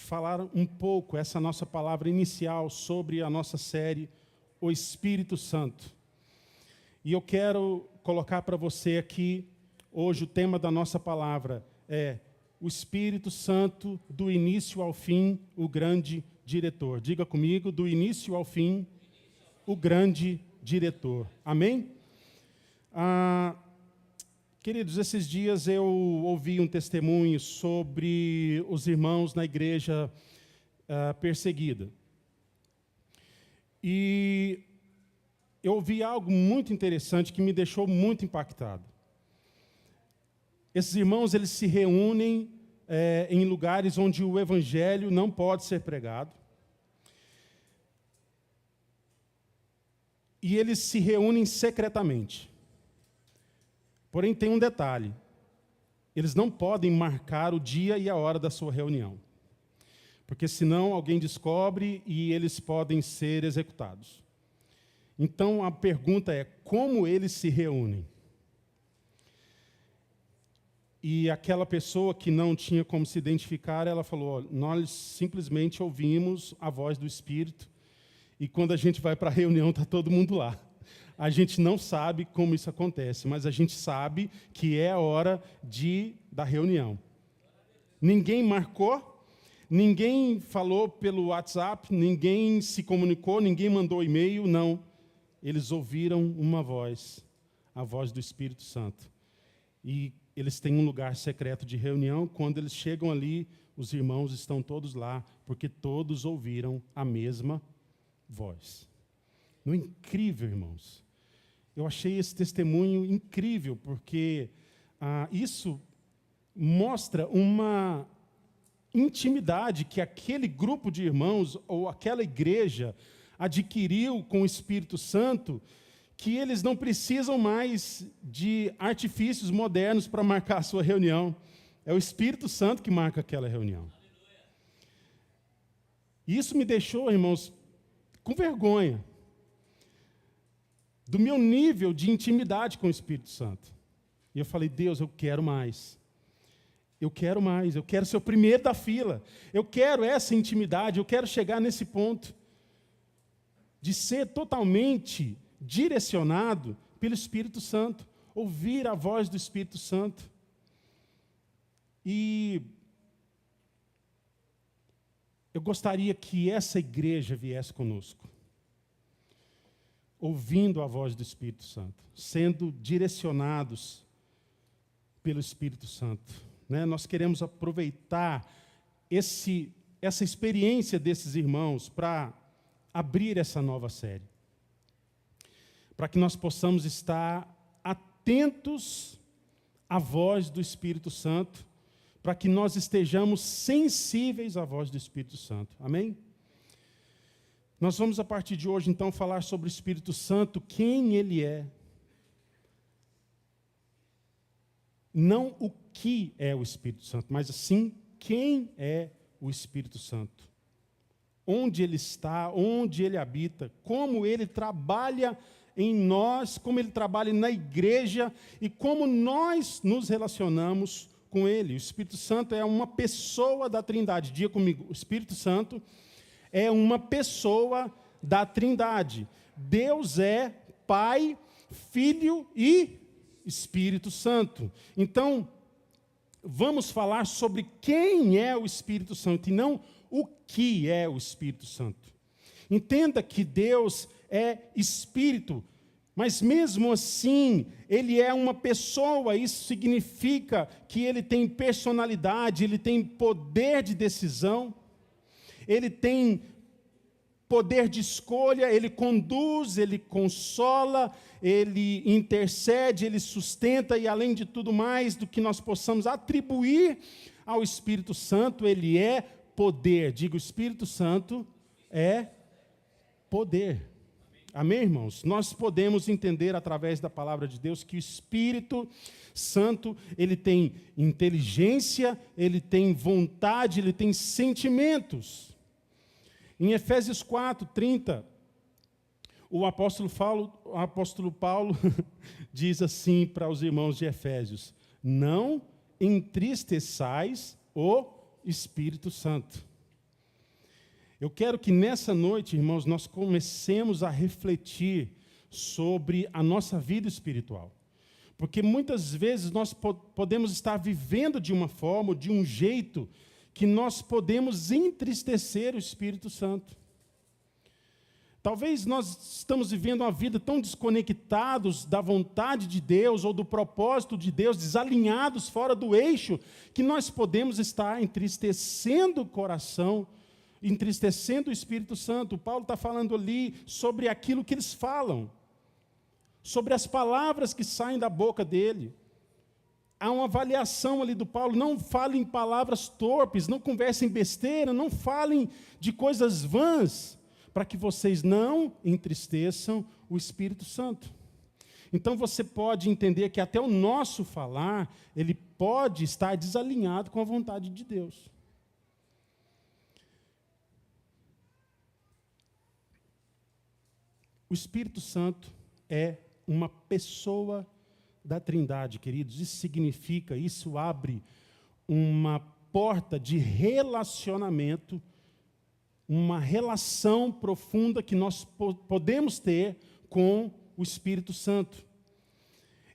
falar um pouco, essa nossa palavra inicial, sobre a nossa série, O Espírito Santo. E eu quero colocar para você aqui, hoje, o tema da nossa palavra é o Espírito Santo, do início ao fim, o grande diretor. Diga comigo, do início ao fim, o grande diretor. Amém? Queridos, esses dias eu ouvi um testemunho sobre os irmãos na igreja perseguida. E eu ouvi algo muito interessante que me deixou muito impactado. Esses irmãos, eles se reúnem em lugares onde o evangelho não pode ser pregado. E eles se reúnem secretamente. Porém, tem um detalhe. Eles não podem marcar o dia e a hora da sua reunião. Porque senão alguém descobre e eles podem ser executados. Então, a pergunta é, como eles se reúnem? E aquela pessoa que não tinha como se identificar, ela falou, nós simplesmente ouvimos a voz do Espírito e quando a gente vai para a reunião, está todo mundo lá. A gente não sabe como isso acontece, mas a gente sabe que é a hora da reunião. Ninguém marcou, ninguém falou pelo WhatsApp, ninguém se comunicou, ninguém mandou e-mail, não. Eles ouviram uma voz, a voz do Espírito Santo. E eles têm um lugar secreto de reunião. Quando eles chegam ali, os irmãos estão todos lá, porque todos ouviram a mesma voz. Não é incrível, irmãos? Eu achei esse testemunho incrível, porque isso mostra uma intimidade que aquele grupo de irmãos, ou aquela igreja, adquiriu com o Espírito Santo, que eles não precisam mais de artifícios modernos para marcar a sua reunião. É o Espírito Santo que marca aquela reunião. E isso me deixou, irmãos, com vergonha do meu nível de intimidade com o Espírito Santo. E eu falei, Deus, eu quero mais. Eu quero mais, eu quero ser o primeiro da fila. Eu quero essa intimidade, eu quero chegar nesse ponto de ser totalmente direcionado pelo Espírito Santo, ouvir a voz do Espírito Santo. E eu gostaria que essa igreja viesse conosco, ouvindo a voz do Espírito Santo, sendo direcionados pelo Espírito Santo. Né? Nós queremos aproveitar essa experiência desses irmãos para abrir essa nova série, para que nós possamos estar atentos à voz do Espírito Santo, para que nós estejamos sensíveis à voz do Espírito Santo. Amém? Nós vamos, a partir de hoje, então, falar sobre o Espírito Santo, quem ele é. Não o que é o Espírito Santo, mas sim quem é o Espírito Santo. Onde ele está, onde ele habita, como ele trabalha em nós, como ele trabalha na igreja e como nós nos relacionamos com ele. O Espírito Santo é uma pessoa da Trindade. Diga comigo, o Espírito Santo é uma pessoa da Trindade. Deus é Pai, Filho e Espírito Santo. Então, vamos falar sobre quem é o Espírito Santo e não o que é o Espírito Santo. Entenda que Deus é Espírito, mas mesmo assim, ele é uma pessoa. Isso significa que ele tem personalidade, ele tem poder de decisão, ele tem poder de escolha, ele conduz, ele consola, ele intercede, ele sustenta, e além de tudo mais do que nós possamos atribuir ao Espírito Santo, ele é poder. Diga, o Espírito Santo é poder. Amém, irmãos? Nós podemos entender através da palavra de Deus que o Espírito Santo, ele tem inteligência, ele tem vontade, ele tem sentimentos. Em Efésios 4:30, o apóstolo Paulo diz assim para os irmãos de Efésios: não entristeçais o Espírito Santo. Eu quero que nessa noite, irmãos, nós comecemos a refletir sobre a nossa vida espiritual. Porque muitas vezes nós podemos estar vivendo de uma forma, de um jeito, que nós podemos entristecer o Espírito Santo. Talvez nós estamos vivendo uma vida tão desconectados da vontade de Deus ou do propósito de Deus, desalinhados fora do eixo, que nós podemos estar entristecendo o coração, entristecendo o Espírito Santo. Paulo está falando ali sobre aquilo que eles falam, sobre as palavras que saem da boca dele. Há uma avaliação ali do Paulo: não falem palavras torpes, não conversem besteira, não falem de coisas vãs, para que vocês não entristeçam o Espírito Santo. Então você pode entender que até o nosso falar, ele pode estar desalinhado com a vontade de Deus. O Espírito Santo é uma pessoa da Trindade, queridos. Isso significa, isso abre uma porta de relacionamento, uma relação profunda que nós podemos ter com o Espírito Santo.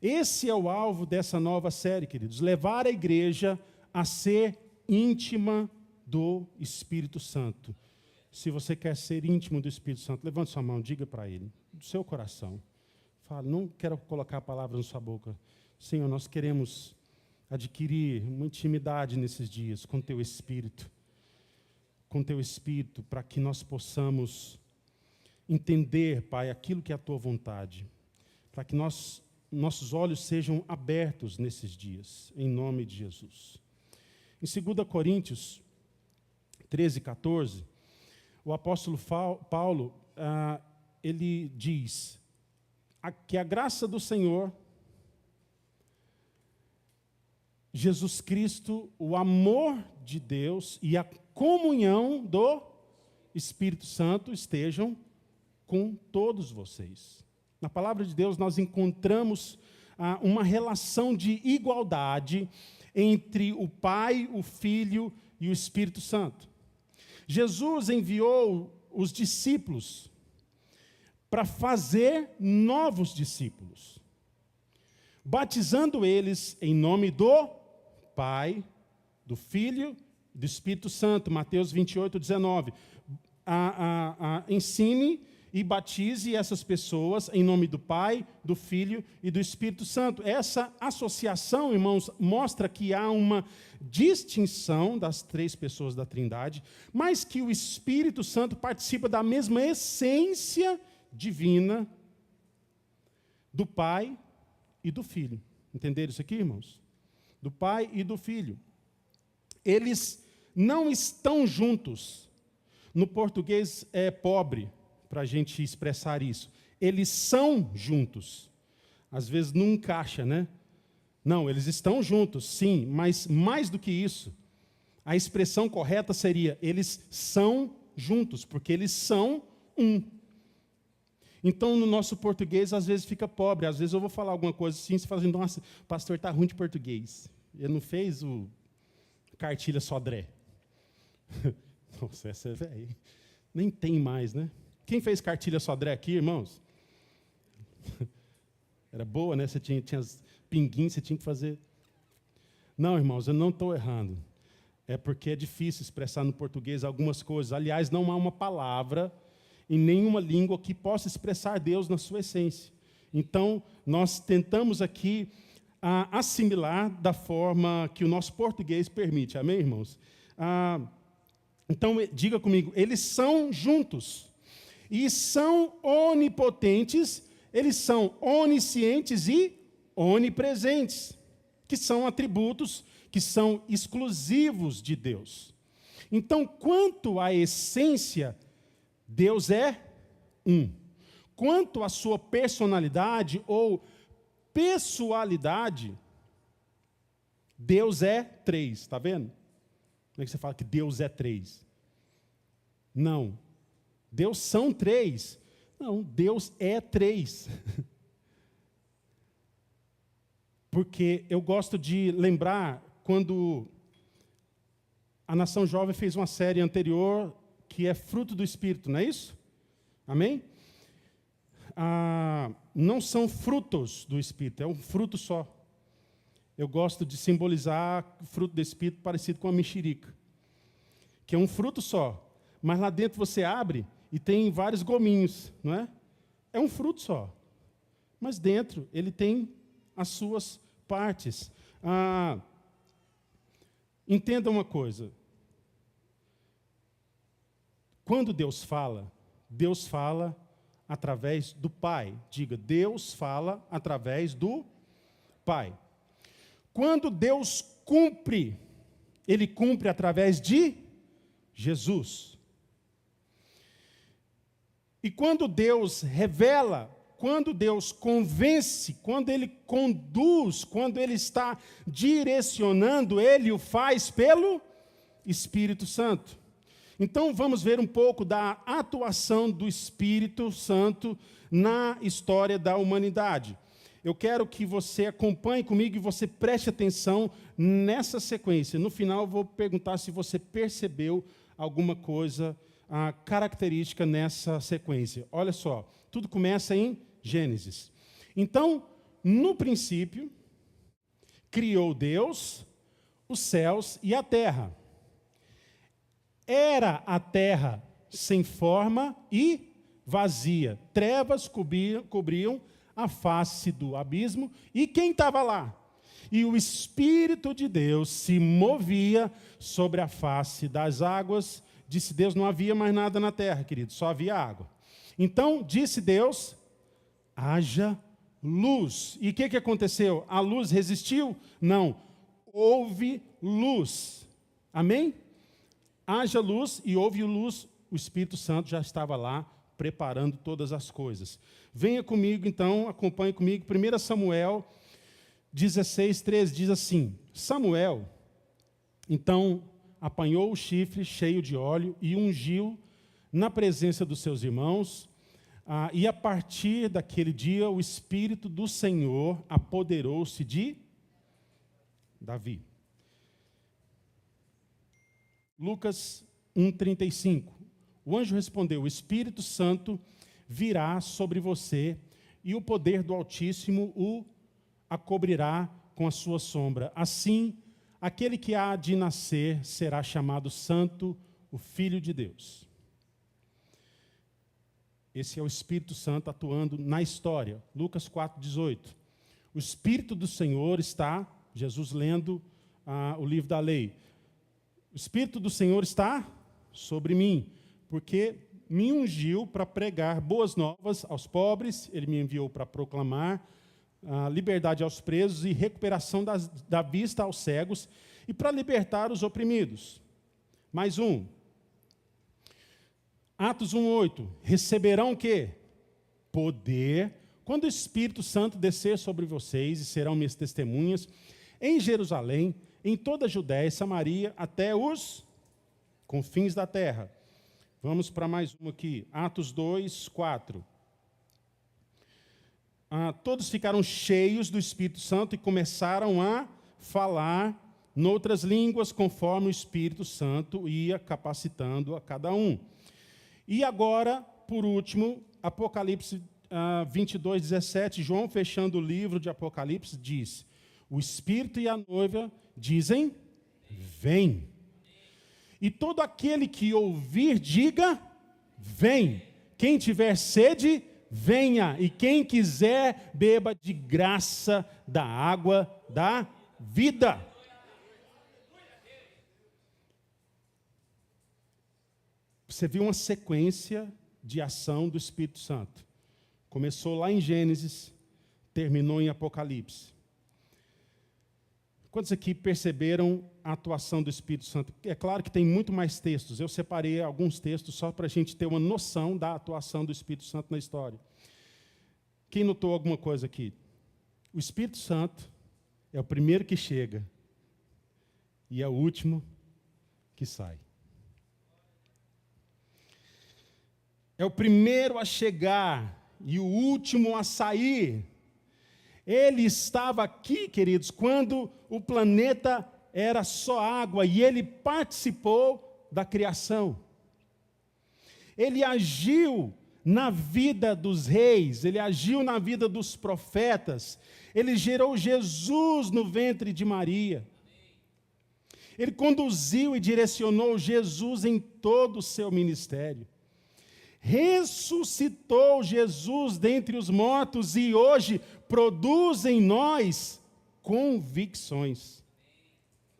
Esse é o alvo dessa nova série, queridos: levar a igreja a ser íntima do Espírito Santo. Se você quer ser íntimo do Espírito Santo, levante sua mão, diga para ele, do seu coração. Fala: não quero colocar palavras na sua boca. Senhor, nós queremos adquirir uma intimidade nesses dias com Teu Espírito. Com Teu Espírito, para que nós possamos entender, Pai, aquilo que é a Tua vontade. Para que nossos olhos sejam abertos nesses dias, em nome de Jesus. Em 2 Coríntios 13, 14, o apóstolo Paulo, ele diz que a graça do Senhor Jesus Cristo, o amor de Deus e a comunhão do Espírito Santo estejam com todos vocês. Na palavra de Deus nós encontramos uma relação de igualdade entre o Pai, o Filho e o Espírito Santo. Jesus enviou os discípulos para fazer novos discípulos, batizando eles em nome do Pai, do Filho e do Espírito Santo. Mateus 28, 19. Ensine e batize essas pessoas em nome do Pai, do Filho e do Espírito Santo. Essa associação, irmãos, mostra que há uma distinção das três pessoas da Trindade, mas que o Espírito Santo participa da mesma essência divina do Pai e do Filho. Entenderam isso aqui, irmãos? Do Pai e do Filho. Eles não estão juntos. No português é pobre, para a gente expressar isso. Eles são juntos. Às vezes não encaixa, né? Não, eles estão juntos, sim, mas mais do que isso, a expressão correta seria: eles são juntos, porque eles são um. Então, no nosso português, às vezes fica pobre. Às vezes eu vou falar alguma coisa assim, você fala assim: nossa, o pastor está ruim de português. Ele não fez o cartilha Sodré. Nossa, essa é velha. Nem tem mais, né? Quem fez cartilha Sodré aqui, irmãos? Era boa, né? Você tinha as pinguinhos, você tinha que fazer. Não, irmãos, eu não estou errando. É porque é difícil expressar no português algumas coisas. Aliás, não há uma palavra em nenhuma língua que possa expressar Deus na sua essência. Então, nós tentamos aqui assimilar da forma que o nosso português permite. Amém, irmãos? Então, diga comigo: eles são juntos. E são onipotentes, eles são oniscientes e onipresentes, que são atributos que são exclusivos de Deus. Então, quanto à essência, Deus é um. Quanto à sua personalidade ou pessoalidade, Deus é três. Está vendo? Como é que você fala que Deus é três? Não. Deus são três. Não, Deus é três. Porque eu gosto de lembrar quando a Nação Jovem fez uma série anterior que é fruto do Espírito, não é isso? Amém? Não são frutos do Espírito, é um fruto só. Eu gosto de simbolizar o fruto do Espírito parecido com a mexerica, que é um fruto só, mas lá dentro você abre e tem vários gominhos, não é? É um fruto só, mas dentro ele tem as suas partes. Entenda uma coisa. Quando Deus fala através do Pai. Diga, Deus fala através do Pai. Quando Deus cumpre, Ele cumpre através de Jesus. E quando Deus revela, quando Deus convence, quando Ele conduz, quando Ele está direcionando, Ele o faz pelo Espírito Santo. Então, vamos ver um pouco da atuação do Espírito Santo na história da humanidade. Eu quero que você acompanhe comigo e você preste atenção nessa sequência. No final, eu vou perguntar se você percebeu alguma coisa característica nessa sequência. Olha só, tudo começa em Gênesis. Então, no princípio, criou Deus os céus e a terra. Era a terra sem forma e vazia. Trevas cobriam a face do abismo. E quem estava lá? E o Espírito de Deus se movia sobre a face das águas. Disse Deus, não havia mais nada na terra, querido, só havia água. Então, disse Deus, haja luz. E o que aconteceu? A luz resistiu? Não. Houve luz. Amém? Haja luz e houve luz, o Espírito Santo já estava lá preparando todas as coisas. Venha comigo então, acompanhe comigo, 1 Samuel 16:13 diz assim, Samuel, então, apanhou o chifre cheio de óleo e ungiu na presença dos seus irmãos, e a partir daquele dia o Espírito do Senhor apoderou-se de Davi. Lucas 1:35. O anjo respondeu, o Espírito Santo virá sobre você e o poder do Altíssimo o cobrirá com a sua sombra. Assim, aquele que há de nascer será chamado Santo, o Filho de Deus. Esse é o Espírito Santo atuando na história. Lucas 4:18. O Espírito do Senhor está, Jesus lendo o livro da lei. O Espírito do Senhor está sobre mim, porque me ungiu para pregar boas novas aos pobres, Ele me enviou para proclamar liberdade aos presos e recuperação da vista aos cegos e para libertar os oprimidos. Mais um. Atos 1:8. Receberão o quê? Poder, quando o Espírito Santo descer sobre vocês e serão minhas testemunhas em Jerusalém, em toda a Judéia e Samaria, até os confins da terra. Vamos para mais uma aqui. Atos 2:4. Todos ficaram cheios do Espírito Santo e começaram a falar noutras línguas, conforme o Espírito Santo ia capacitando a cada um. E agora, por último, Apocalipse 22:17, João, fechando o livro de Apocalipse, diz, o Espírito e a noiva dizem, vem. E todo aquele que ouvir, diga, vem. Quem tiver sede, venha. E quem quiser, beba de graça da água da vida. Você viu uma sequência de ação do Espírito Santo. Começou lá em Gênesis, terminou em Apocalipse. Quantos aqui perceberam a atuação do Espírito Santo? É claro que tem muito mais textos. Eu separei alguns textos só para a gente ter uma noção da atuação do Espírito Santo na história. Quem notou alguma coisa aqui? O Espírito Santo é o primeiro que chega e é o último que sai. É o primeiro a chegar e o último a sair. Ele estava aqui, queridos, quando o planeta era só água e ele participou da criação. Ele agiu na vida dos reis, ele agiu na vida dos profetas, ele gerou Jesus no ventre de Maria. Ele conduziu e direcionou Jesus em todo o seu ministério. Ressuscitou Jesus dentre os mortos e hoje produz em nós convicções.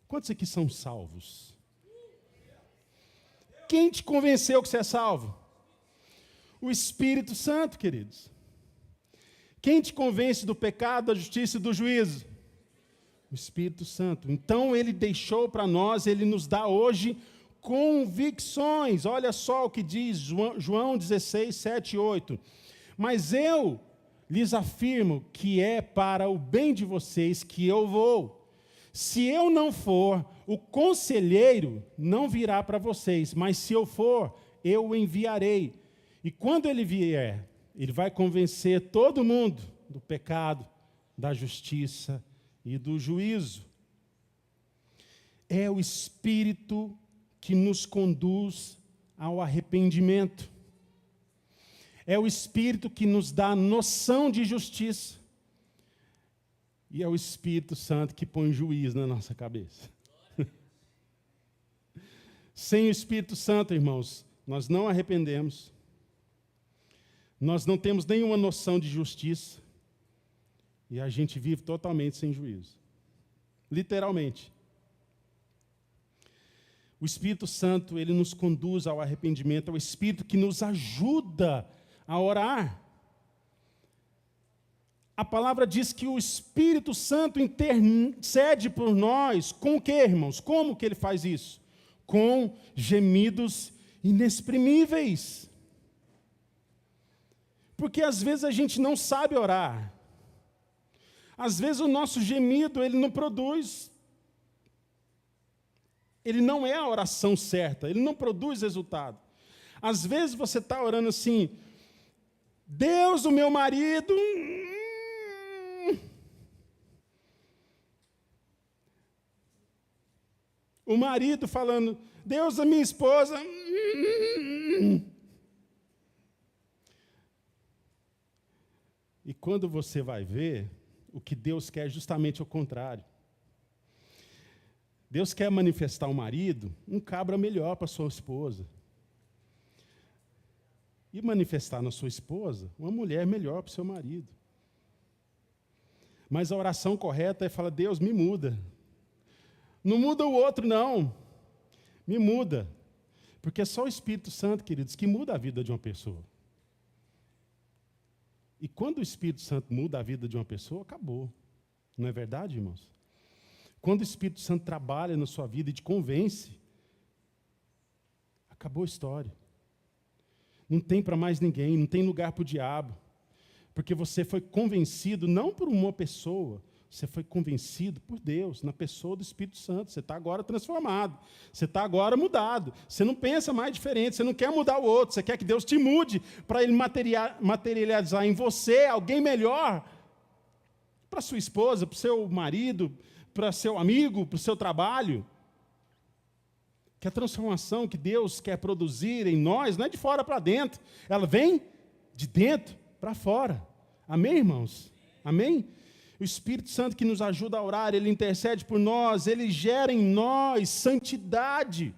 Quantos aqui são salvos? Quem te convenceu que você é salvo? O Espírito Santo, queridos. Quem te convence do pecado, da justiça e do juízo? O Espírito Santo. Então, ele deixou para nós, ele nos dá hoje convicções. Olha só o que diz João 16, 7 e 8. Mas eu lhes afirmo que é para o bem de vocês que eu vou. Se eu não for, o conselheiro não virá para vocês, mas se eu for, eu o enviarei. E quando ele vier, ele vai convencer todo mundo do pecado, da justiça e do juízo. É o Espírito que nos conduz ao arrependimento. É o Espírito que nos dá noção de justiça. E é o Espírito Santo que põe juízo na nossa cabeça. Sem o Espírito Santo, irmãos, nós não arrependemos. Nós não temos nenhuma noção de justiça. E a gente vive totalmente sem juízo. Literalmente. O Espírito Santo, ele nos conduz ao arrependimento. É o Espírito que nos ajuda a orar. A palavra diz que o Espírito Santo intercede por nós. Com o quê, irmãos? Como que ele faz isso? Com gemidos inexprimíveis. Porque às vezes a gente não sabe orar. Às vezes o nosso gemido, ele não produz. Ele não é a oração certa, ele não produz resultado. Às vezes você está orando assim, Deus, o meu marido... O marido falando, Deus, a minha esposa... E quando você vai ver, o que Deus quer é justamente o contrário. Deus quer manifestar o marido, um cabra melhor para sua esposa. E manifestar na sua esposa, uma mulher melhor para o seu marido. Mas a oração correta é falar, Deus, me muda. Não muda o outro, não. Me muda. Porque é só o Espírito Santo, queridos, que muda a vida de uma pessoa. E quando o Espírito Santo muda a vida de uma pessoa, acabou. Não é verdade, irmãos? Quando o Espírito Santo trabalha na sua vida e te convence, acabou a história. Não tem para mais ninguém, não tem lugar para o diabo. Porque você foi convencido não por uma pessoa, você foi convencido por Deus, na pessoa do Espírito Santo. Você está agora transformado, você está agora mudado. Você não pensa mais diferente, você não quer mudar o outro, você quer que Deus te mude para Ele materializar em você alguém melhor para sua esposa, para o seu marido, para seu amigo, para o seu trabalho. Que a transformação que Deus quer produzir em nós não é de fora para dentro, ela vem de dentro para fora. Amém, irmãos? Amém? O Espírito Santo que nos ajuda a orar, ele intercede por nós, ele gera em nós santidade.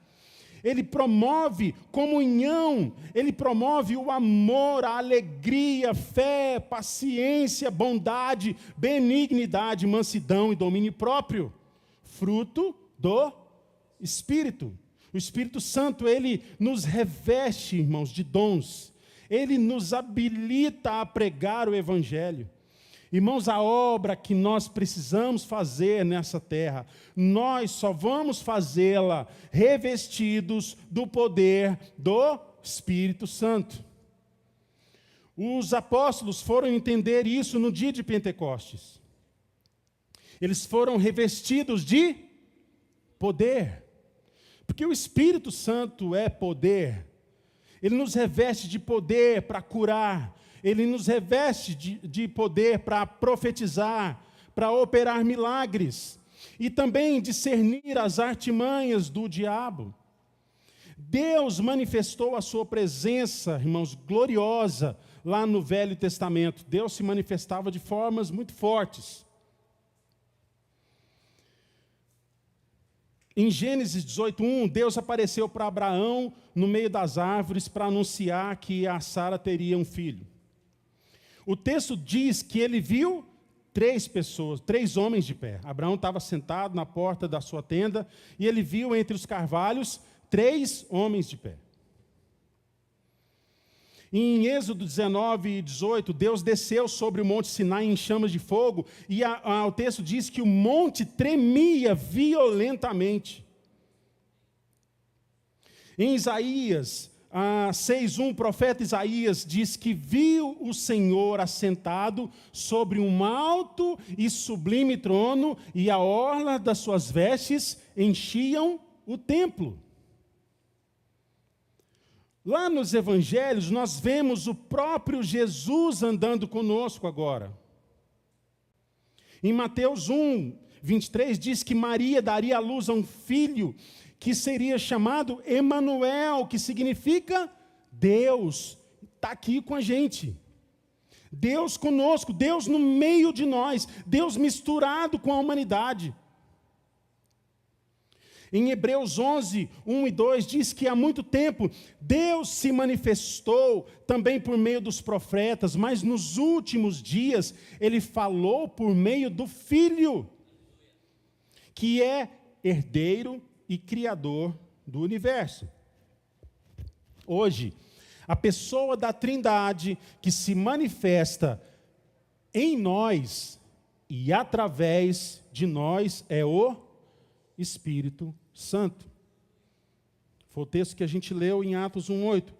Ele promove comunhão, ele promove o amor, a alegria, fé, paciência, bondade, benignidade, mansidão e domínio próprio. Fruto do Espírito. O Espírito Santo, ele nos reveste, irmãos, de dons. Ele nos habilita a pregar o Evangelho. Irmãos, a obra que nós precisamos fazer nessa terra, nós só vamos fazê-la revestidos do poder do Espírito Santo. Os apóstolos foram entender isso no dia de Pentecostes. Eles foram revestidos de poder. Porque o Espírito Santo é poder. Ele nos reveste de poder para curar. Ele nos reveste de poder para profetizar, para operar milagres. E também discernir as artimanhas do diabo. Deus manifestou a sua presença, irmãos, gloriosa, lá no Velho Testamento. Deus se manifestava de formas muito fortes. Em Gênesis 18:1, Deus apareceu para Abraão no meio das árvores para anunciar que a Sara teria um filho. O texto diz que ele viu 3 homens de pé. Abraão estava sentado na porta da sua tenda e ele viu entre os carvalhos 3 homens de pé. Em Êxodo 19:18, Deus desceu sobre o monte Sinai em chamas de fogo, e o texto diz que o monte tremia violentamente. Em Isaías 6:1, o profeta Isaías diz que viu o Senhor assentado sobre um alto e sublime trono, e a orla das suas vestes enchiam o templo. Lá nos evangelhos, nós vemos o próprio Jesus andando conosco agora. Em Mateus 1:23, diz que Maria daria à luz a um filho, que seria chamado Emanuel, que significa Deus está aqui com a gente. Deus conosco, Deus no meio de nós, Deus misturado com a humanidade. Em Hebreus 11:1 e 2, diz que há muito tempo Deus se manifestou também por meio dos profetas, mas nos últimos dias Ele falou por meio do Filho, que é herdeiro e criador do universo. Hoje, a pessoa da Trindade que se manifesta em nós e através de nós é o Espírito Santo. Foi o texto que a gente leu em Atos 1:8.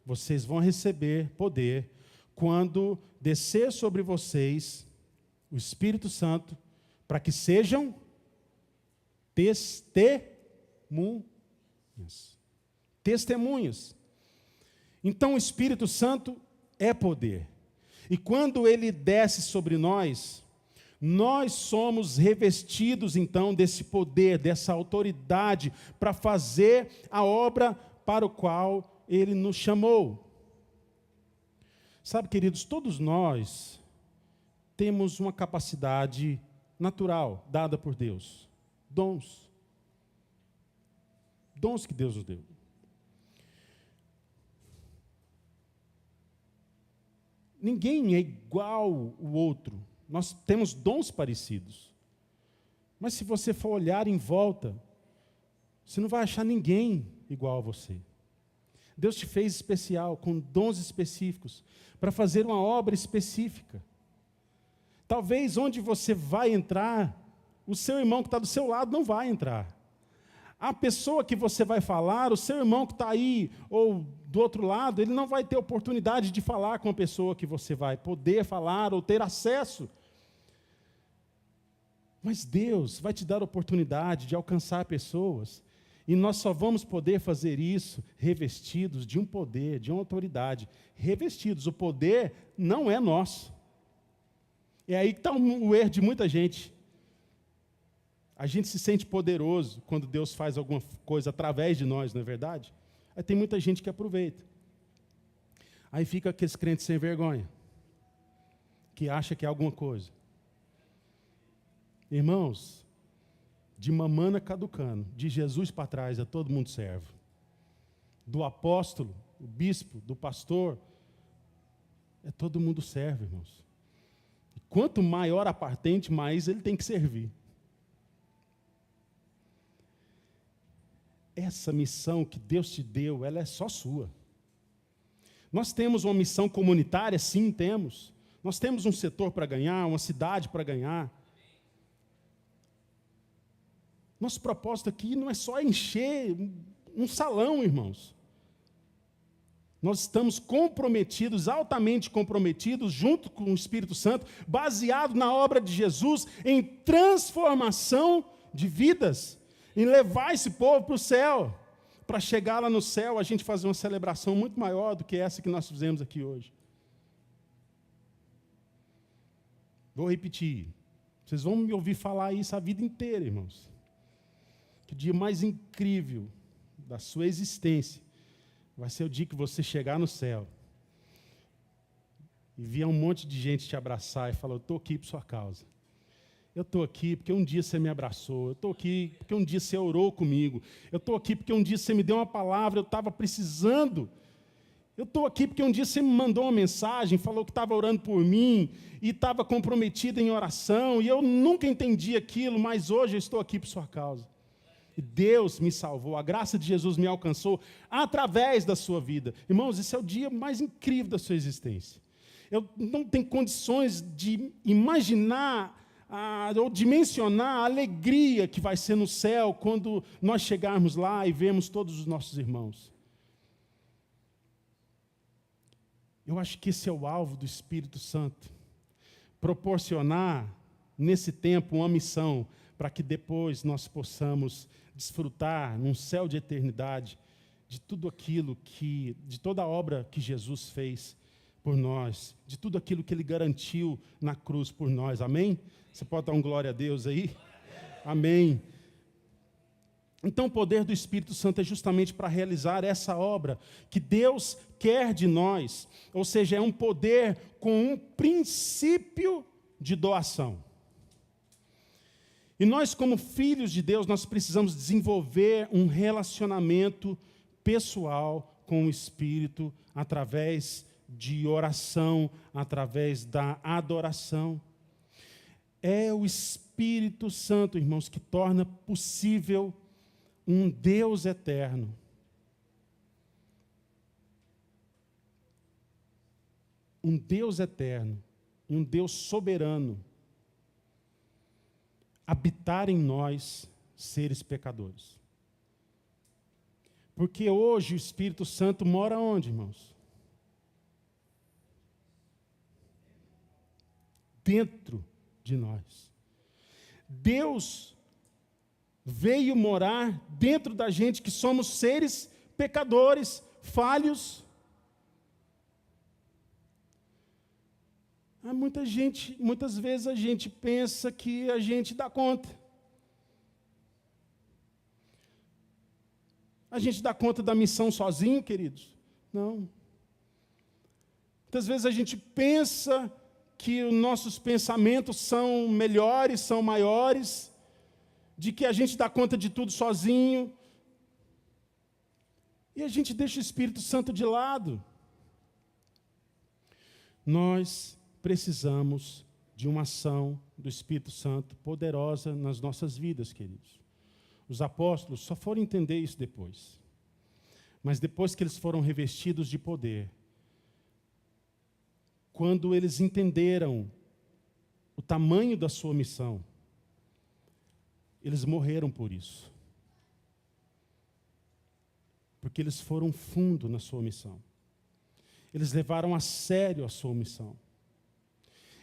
Vocês vão receber poder quando descer sobre vocês o Espírito Santo, para que sejam testemunhas. Então o Espírito Santo é poder. E quando ele desce sobre nós, nós somos revestidos, então, desse poder, dessa autoridade, para fazer a obra para o qual Ele nos chamou. Sabe, queridos, todos nós temos uma capacidade natural, dada por Deus. Dons. Dons que Deus nos deu. Ninguém é igual o outro. Nós temos dons parecidos. Mas se você for olhar em volta, você não vai achar ninguém igual a você. Deus te fez especial, com dons específicos, para fazer uma obra específica. Talvez onde você vai entrar, o seu irmão que está do seu lado não vai entrar. A pessoa que você vai falar, o seu irmão que está aí, ou do outro lado, ele não vai ter oportunidade de falar com a pessoa que você vai poder falar ou ter acesso. Mas Deus vai te dar a oportunidade de alcançar pessoas, e nós só vamos poder fazer isso revestidos de um poder, de uma autoridade. Revestidos, o poder não é nosso. É aí que está o erro de muita gente. A gente se sente poderoso quando Deus faz alguma coisa através de nós, não é verdade? Aí tem muita gente que aproveita. Aí fica aqueles crentes sem vergonha, que acha que é alguma coisa. Irmãos, de mamana caducando, de Jesus para trás, a todo mundo serve. Do apóstolo, do bispo, do pastor, todo mundo serve, irmãos. E quanto maior a patente, mais ele tem que servir. Essa missão que Deus te deu, ela é só sua. Nós temos uma missão comunitária? Sim, temos. Nós temos um setor para ganhar, uma cidade para ganhar. Nosso propósito aqui não é só encher um salão, irmãos. Nós estamos comprometidos, altamente comprometidos, junto com o Espírito Santo, baseado na obra de Jesus, em transformação de vidas, em levar esse povo para o céu. Para chegar lá no céu, a gente fazer uma celebração muito maior do que essa que nós fizemos aqui hoje. Vou repetir. Vocês vão me ouvir falar isso a vida inteira, irmãos. Que dia mais incrível da sua existência vai ser o dia que você chegar no céu e vier um monte de gente te abraçar e falar: eu estou aqui por sua causa. Eu estou aqui porque um dia você me abraçou. Eu estou aqui porque um dia você orou comigo. Eu estou aqui porque um dia você me deu uma palavra, eu estava precisando. Eu estou aqui porque um dia você me mandou uma mensagem, falou que estava orando por mim e estava comprometido em oração, e eu nunca entendi aquilo, mas hoje eu estou aqui por sua causa. E Deus me salvou, a graça de Jesus me alcançou através da sua vida. Irmãos, esse é o dia mais incrível da sua existência. Eu não tenho condições de imaginar ou de mencionar a alegria que vai ser no céu quando nós chegarmos lá e vermos todos os nossos irmãos. Eu acho que esse é o alvo do Espírito Santo. Proporcionar, nesse tempo, uma missão para que depois nós possamos desfrutar, num céu de eternidade, de tudo aquilo de toda a obra que Jesus fez por nós, de tudo aquilo que Ele garantiu na cruz por nós. Amém? Você pode dar um glória a Deus aí? Amém. Então, o poder do Espírito Santo é justamente para realizar essa obra que Deus quer de nós, ou seja, é um poder com um princípio de doação. E nós, como filhos de Deus, nós precisamos desenvolver um relacionamento pessoal com o Espírito através de oração, através da adoração. É o Espírito Santo, irmãos, que torna possível um Deus eterno. Um Deus eterno e um Deus soberano habitar em nós, seres pecadores. Porque hoje o Espírito Santo mora onde, irmãos? Dentro de nós. Deus veio morar dentro da gente, que somos seres pecadores, falhos. Muitas vezes a gente pensa que a gente dá conta. A gente dá conta da missão sozinho, queridos? Não. Muitas vezes a gente pensa que os nossos pensamentos são melhores, são maiores, de que a gente dá conta de tudo sozinho. E a gente deixa o Espírito Santo de lado. Nós precisamos de uma ação do Espírito Santo poderosa nas nossas vidas, queridos. Os apóstolos só foram entender isso depois. Mas depois que eles foram revestidos de poder, quando eles entenderam o tamanho da sua missão, eles morreram por isso. Porque eles foram fundo na sua missão. Eles levaram a sério a sua missão.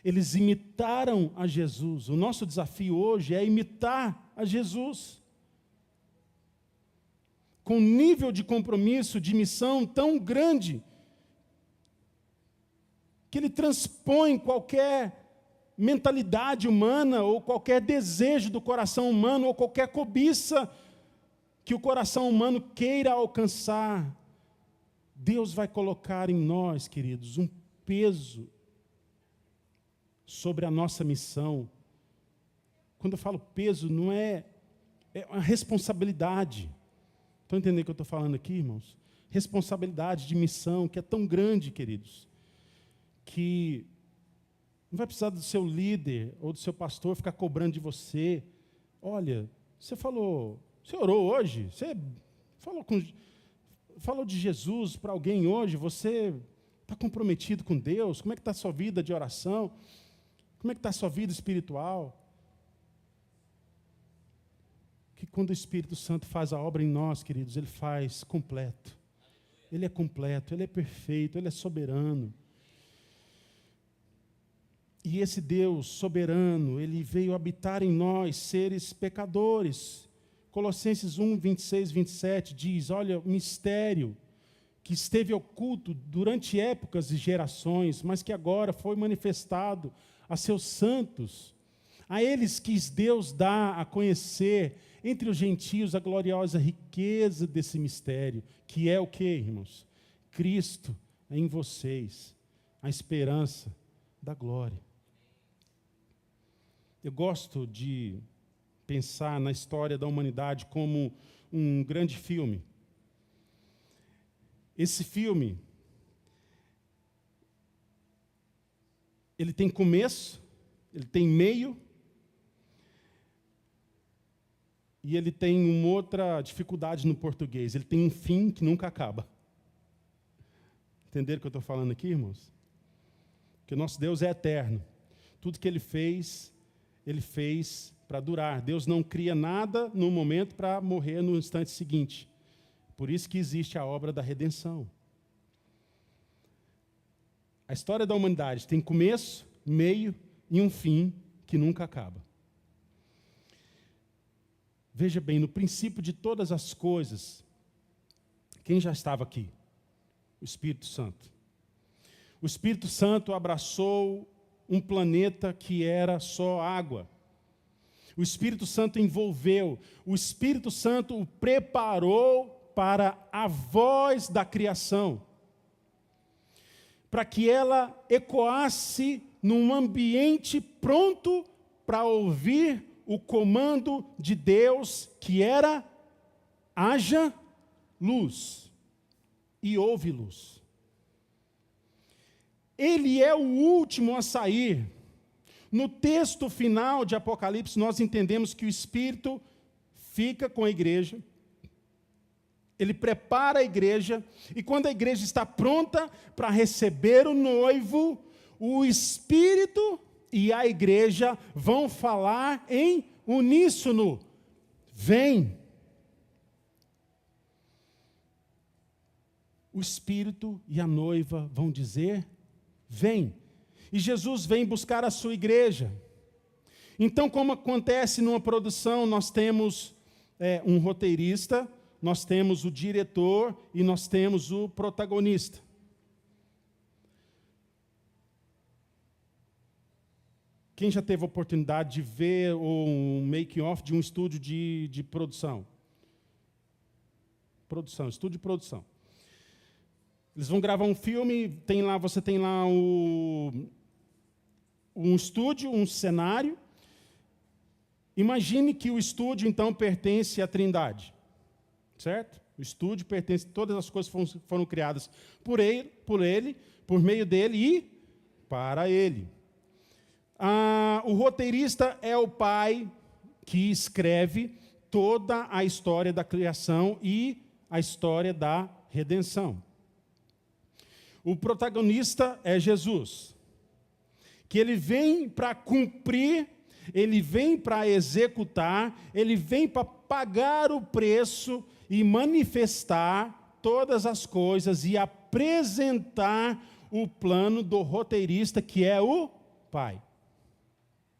Eles imitaram a Jesus. O nosso desafio hoje é imitar a Jesus. Com um nível de compromisso, de missão tão grande, que ele transpõe qualquer mentalidade humana, ou qualquer desejo do coração humano, ou qualquer cobiça que o coração humano queira alcançar. Deus vai colocar em nós, queridos, um peso sobre a nossa missão. Quando eu falo peso, não é uma responsabilidade. Estão entendendo o que eu estou falando aqui, irmãos? Responsabilidade de missão, que é tão grande, queridos, que não vai precisar do seu líder ou do seu pastor ficar cobrando de você. Olha, você orou hoje? Você falou de Jesus para alguém hoje? Você está comprometido com Deus? Como é que está a sua vida de oração? Como é que está a sua vida espiritual? Que quando o Espírito Santo faz a obra em nós, queridos, Ele faz completo. Ele é completo, Ele é perfeito, Ele é soberano. E esse Deus soberano, Ele veio habitar em nós, seres pecadores. Colossenses 1, 26, 27 diz, olha, o mistério que esteve oculto durante épocas e gerações, mas que agora foi manifestado a seus santos, A eles quis Deus dar a conhecer entre os gentios a gloriosa riqueza desse mistério, que é o quê, irmãos? Cristo em vocês, a esperança da glória. Eu gosto de pensar na história da humanidade como um grande filme. Esse filme, ele tem começo, ele tem meio, e ele tem uma outra dificuldade no português. Ele tem um fim que nunca acaba. Entenderam o que eu estou falando aqui, irmãos? Que o nosso Deus é eterno. Tudo que Ele fez para durar. Deus não cria nada no momento para morrer no instante seguinte. Por isso que existe a obra da redenção. A história da humanidade tem começo, meio e um fim que nunca acaba. Veja bem, no princípio de todas as coisas, quem já estava aqui? O Espírito Santo. O Espírito Santo abraçou um planeta que era só água. O Espírito Santo envolveu, o Espírito Santo o preparou para a voz da criação, para que ela ecoasse num ambiente pronto para ouvir o comando de Deus, que era: haja luz, e houve luz. Ele é o último a sair. No texto final de Apocalipse, nós entendemos que o Espírito fica com a igreja, ele prepara a igreja, e quando a igreja está pronta para receber o noivo, o Espírito e a igreja vão falar em uníssono: vem. O Espírito e a noiva vão dizer: vem. E Jesus vem buscar a sua igreja. Então, como acontece numa produção, nós temos um roteirista, nós temos o diretor e nós temos o protagonista. Quem já teve a oportunidade de ver um making-of de um estúdio de produção? Estúdio de produção. Eles vão gravar um filme, você tem lá um estúdio, um cenário. Imagine que o estúdio, então, pertence à Trindade, certo? O estúdio pertence, todas as coisas foram criadas por ele, por meio dele e para ele. O roteirista é o pai que escreve toda a história da criação e a história da redenção. O protagonista é Jesus, que ele vem para cumprir, ele vem para executar, ele vem para pagar o preço e manifestar todas as coisas e apresentar o plano do roteirista, que é o Pai.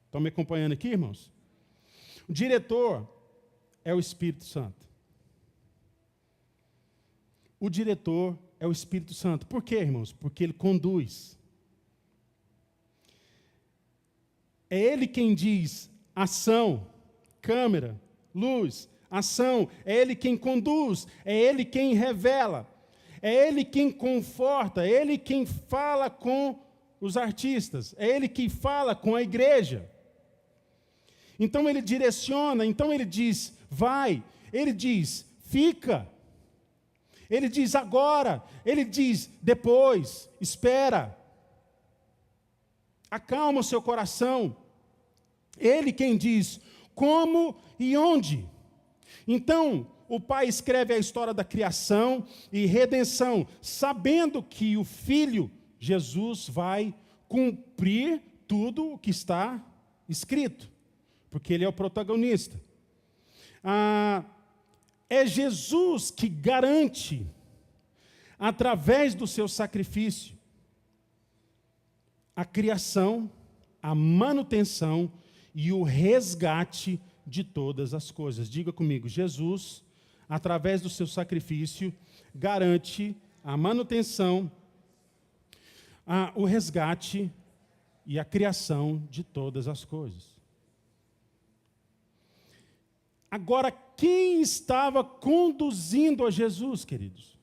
Estão me acompanhando aqui, irmãos? O diretor é o Espírito Santo. O diretor é o Espírito Santo. Por quê, irmãos? Porque ele conduz. É ele quem diz ação, câmera, luz, ação. É ele quem conduz, é ele quem revela, é ele quem conforta, é ele quem fala com os artistas, é ele que fala com a igreja. Então ele direciona, então ele diz, vai, ele diz, fica. Ele diz agora, ele diz depois, espera. Acalma o seu coração. Ele quem diz como e onde. Então, o Pai escreve a história da criação e redenção, sabendo que o Filho, Jesus, vai cumprir tudo o que está escrito, porque ele é o protagonista. É Jesus que garante, através do seu sacrifício, a criação, a manutenção e o resgate de todas as coisas. Diga comigo, Jesus, através do seu sacrifício, garante a manutenção, o resgate e a criação de todas as coisas. Agora, quem estava conduzindo a Jesus, queridos?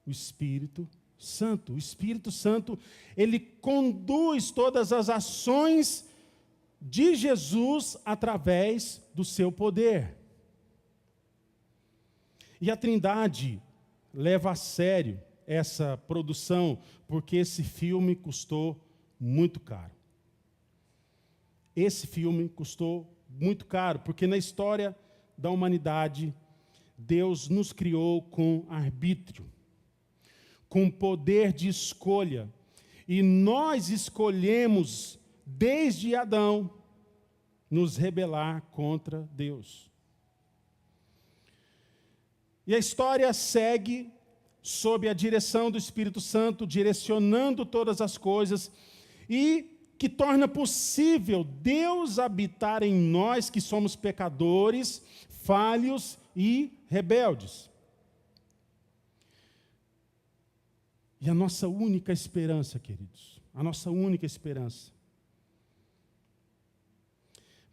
O Espírito Santo. O Espírito Santo, ele conduz todas as ações de Jesus através do seu poder. E a Trindade leva a sério essa produção, porque esse filme custou muito caro. Esse filme custou muito caro, porque na história da humanidade, Deus nos criou com arbítrio, com poder de escolha. E nós escolhemos, desde Adão, nos rebelar contra Deus. E a história segue sob a direção do Espírito Santo, direcionando todas as coisas, e que torna possível Deus habitar em nós, que somos pecadores, falhos e rebeldes. E a nossa única esperança, queridos, a nossa única esperança,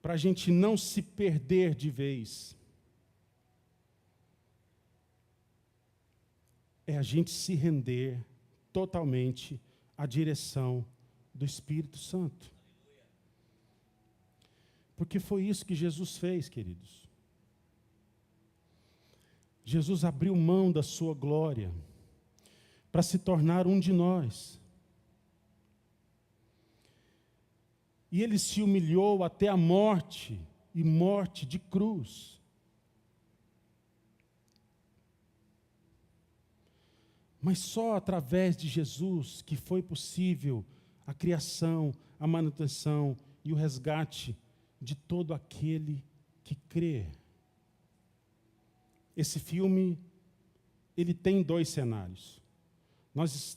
para a gente não se perder de vez, é a gente se render totalmente à direção do Espírito Santo. Porque foi isso que Jesus fez, queridos. Jesus abriu mão da sua glória para se tornar um de nós. E ele se humilhou até a morte, e morte de cruz. Mas só através de Jesus que foi possível a criação, a manutenção e o resgate de todo aquele que crê. Esse filme, ele tem dois cenários.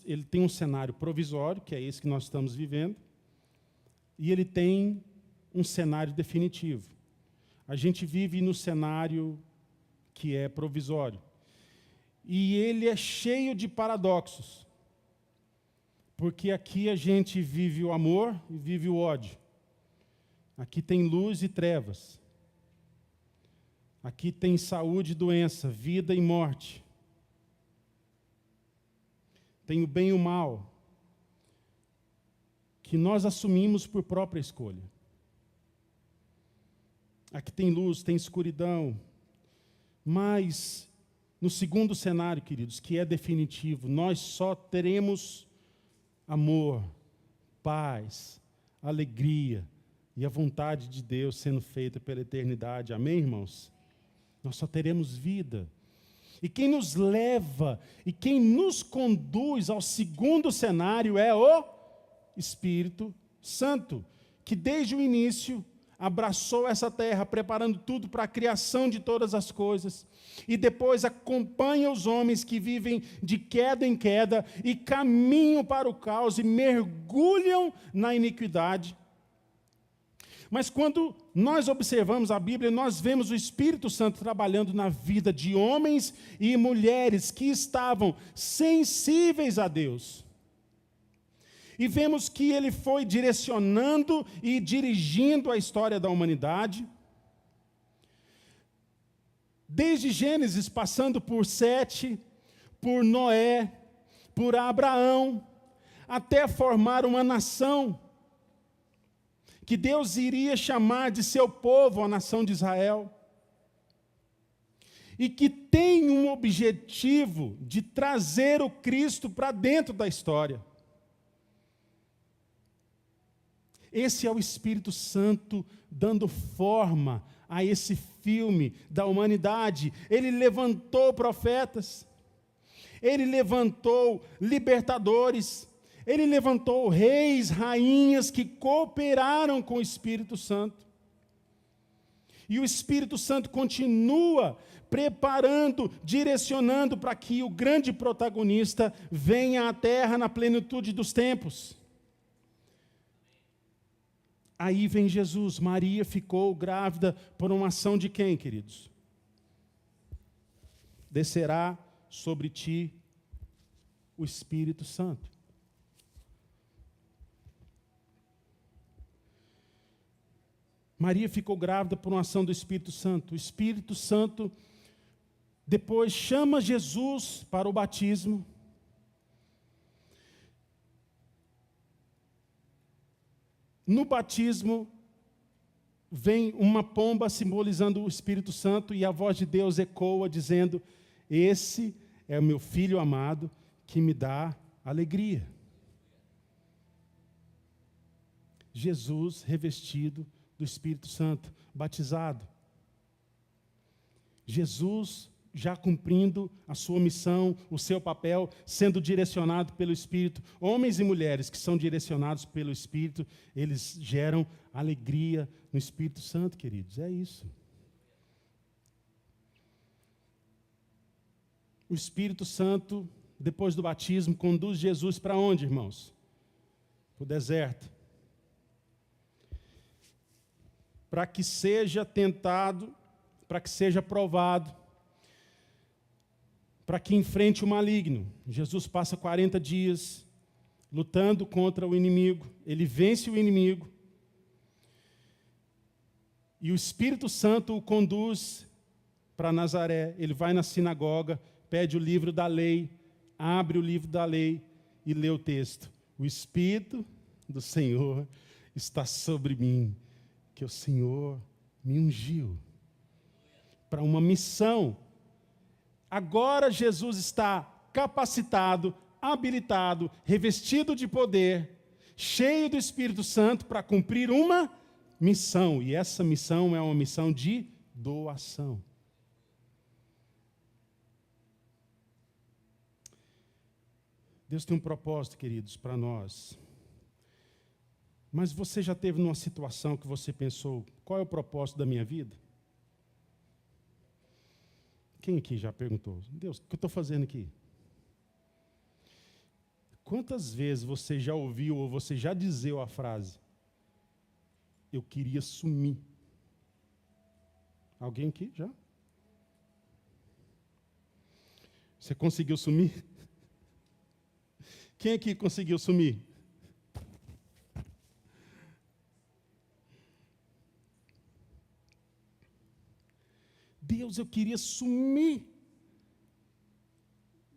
Ele tem um cenário provisório, que é esse que nós estamos vivendo, e ele tem um cenário definitivo. A gente vive no cenário que é provisório. E ele é cheio de paradoxos. Porque aqui a gente vive o amor e vive o ódio. Aqui tem luz e trevas. Aqui tem saúde e doença, vida e morte. Tem o bem e o mal, que nós assumimos por própria escolha. Aqui tem luz, tem escuridão. Mas, no segundo cenário, queridos, que é definitivo, nós só teremos amor, paz, alegria e a vontade de Deus sendo feita pela eternidade. Amém, irmãos? Nós só teremos vida. E quem nos leva e quem nos conduz ao segundo cenário é o Espírito Santo, que desde o início abraçou essa terra, preparando tudo para a criação de todas as coisas, e depois acompanha os homens que vivem de queda em queda e caminham para o caos e mergulham na iniquidade. Mas quando nós observamos a Bíblia, nós vemos o Espírito Santo trabalhando na vida de homens e mulheres que estavam sensíveis a Deus. E vemos que ele foi direcionando e dirigindo a história da humanidade. Desde Gênesis, passando por Sete, por Noé, por Abraão, até formar uma nação que Deus iria chamar de seu povo, a nação de Israel, e que tem um objetivo de trazer o Cristo para dentro da história. Esse é o Espírito Santo dando forma a esse filme da humanidade. Ele levantou profetas, ele levantou libertadores, ele levantou reis, rainhas que cooperaram com o Espírito Santo. E o Espírito Santo continua preparando, direcionando para que o grande protagonista venha à terra na plenitude dos tempos. Aí vem Jesus. Maria ficou grávida por uma ação de quem, queridos? Descerá sobre ti o Espírito Santo. Maria ficou grávida por uma ação do Espírito Santo. O Espírito Santo depois chama Jesus para o batismo. No batismo, vem uma pomba simbolizando o Espírito Santo e a voz de Deus ecoa dizendo: esse é o meu filho amado que me dá alegria. Jesus revestido do Espírito Santo, batizado. Jesus já cumprindo a sua missão, o seu papel, sendo direcionado pelo Espírito. Homens e mulheres que são direcionados pelo Espírito, eles geram alegria no Espírito Santo, queridos. É isso. O Espírito Santo, depois do batismo, conduz Jesus para onde, irmãos? Para o deserto. Para que seja tentado, para que seja provado, para que enfrente o maligno. Jesus passa 40 dias lutando contra o inimigo. Ele vence o inimigo. E o Espírito Santo o conduz para Nazaré. Ele vai na sinagoga, pede o livro da lei, abre o livro da lei e lê o texto. O Espírito do Senhor está sobre mim, que o Senhor me ungiu para uma missão. Agora Jesus está capacitado, habilitado, revestido de poder, cheio do Espírito Santo para cumprir uma missão. E essa missão é uma missão de doação. Deus tem um propósito, queridos, para nós. Mas você já teve numa situação que você pensou: qual é o propósito da minha vida? Quem aqui já perguntou: Deus, o que eu estou fazendo aqui? Quantas vezes você já ouviu ou você já dizia a frase: eu queria sumir? Alguém aqui já? Você conseguiu sumir? Quem aqui conseguiu sumir? Deus, eu queria sumir.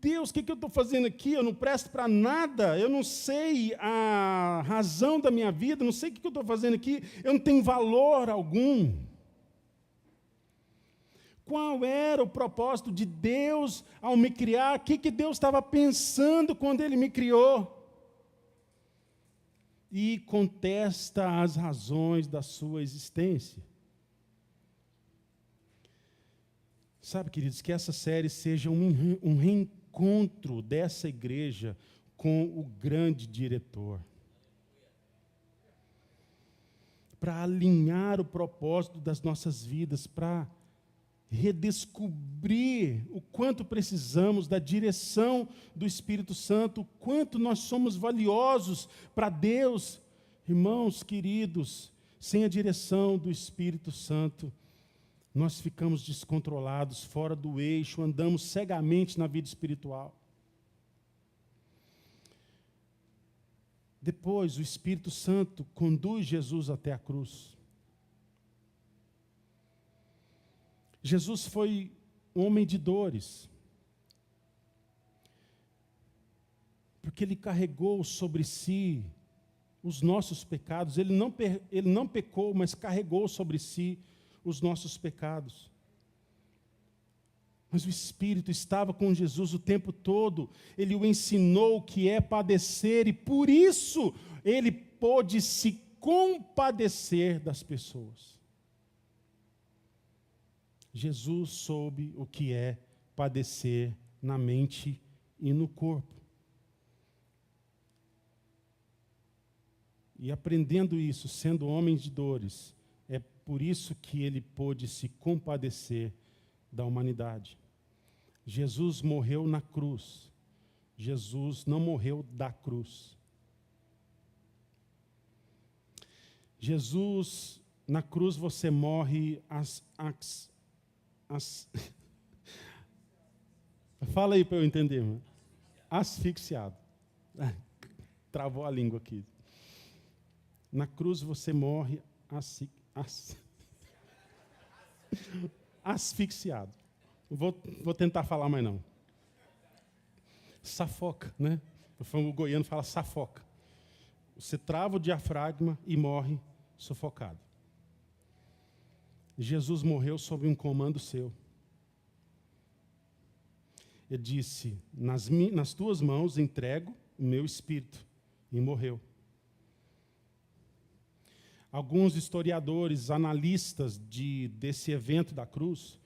Deus, o que eu estou fazendo aqui? Eu não presto para nada, eu não sei a razão da minha vida, não sei o que eu estou fazendo aqui, eu não tenho valor algum. Qual era o propósito de Deus ao me criar? O que Deus estava pensando quando Ele me criou? E contesta as razões da sua existência. Sabe, queridos, que essa série seja um reencontro dessa igreja com o grande diretor. Para alinhar o propósito das nossas vidas, para redescobrir o quanto precisamos da direção do Espírito Santo, o quanto nós somos valiosos para Deus. Irmãos queridos, sem a direção do Espírito Santo, nós ficamos descontrolados, fora do eixo, andamos cegamente na vida espiritual. Depois, o Espírito Santo conduz Jesus até a cruz. Jesus foi homem de dores, porque Ele carregou sobre si os nossos pecados. Ele não pecou, mas carregou sobre si os nossos pecados. Mas o Espírito estava com Jesus o tempo todo. Ele o ensinou o que é padecer e por isso Ele pôde se compadecer das pessoas. Jesus soube o que é padecer na mente e no corpo. E aprendendo isso, sendo homem de dores, é por isso que ele pôde se compadecer da humanidade. Jesus morreu na cruz. Jesus não morreu da cruz. Jesus, na cruz você morre Fala aí para eu entender, irmão. Asfixiado. Travou a língua aqui. Na cruz você morre Asfixiado. Vou tentar falar mais não. Safoca, né? O goiano fala safoca. Você trava o diafragma e morre sufocado. Jesus morreu sob um comando seu. Ele disse, nas tuas mãos entrego o meu espírito. E morreu. Alguns historiadores, analistas desse evento da cruz,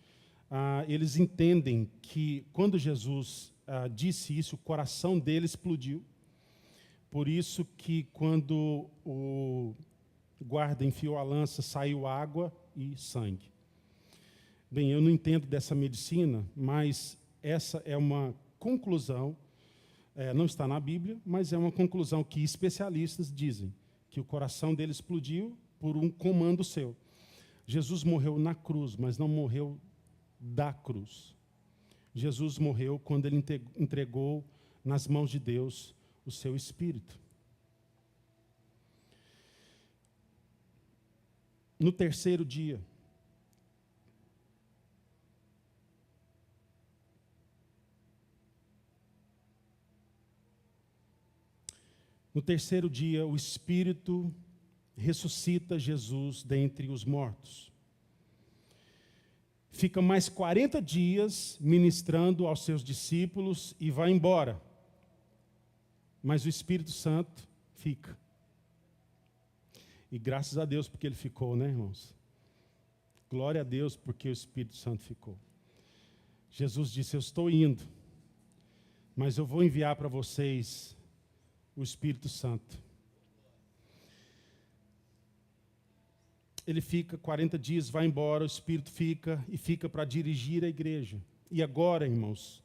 eles entendem que quando Jesus disse isso, o coração dele explodiu. Por isso que quando o guarda enfiou a lança, saiu água e sangue. Bem, eu não entendo dessa medicina, mas essa é uma conclusão, não está na Bíblia, mas é uma conclusão que especialistas dizem, que o coração dele explodiu por um comando seu. Jesus morreu na cruz, mas não morreu da cruz. Jesus morreu quando ele entregou nas mãos de Deus o seu espírito. No terceiro dia, o Espírito ressuscita Jesus dentre os mortos. Fica mais 40 dias ministrando aos seus discípulos e vai embora. Mas o Espírito Santo fica. E graças a Deus porque ele ficou, né, irmãos? Glória a Deus porque o Espírito Santo ficou. Jesus disse, eu estou indo, mas eu vou enviar para vocês o Espírito Santo. Ele fica 40 dias, vai embora, o Espírito fica e fica para dirigir a igreja. E agora, irmãos,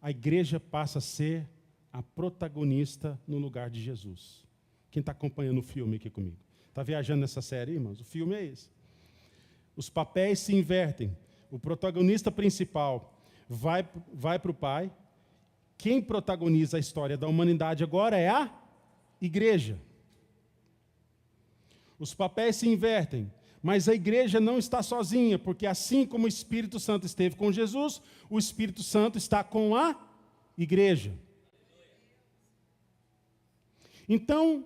a igreja passa a ser a protagonista no lugar de Jesus. Quem está acompanhando o filme aqui comigo? Está viajando nessa série, irmãos? O filme é esse. Os papéis se invertem. O protagonista principal vai para o Pai. Quem protagoniza a história da humanidade agora é a igreja. Os papéis se invertem, mas a igreja não está sozinha, porque assim como o Espírito Santo esteve com Jesus, o Espírito Santo está com a igreja. Então,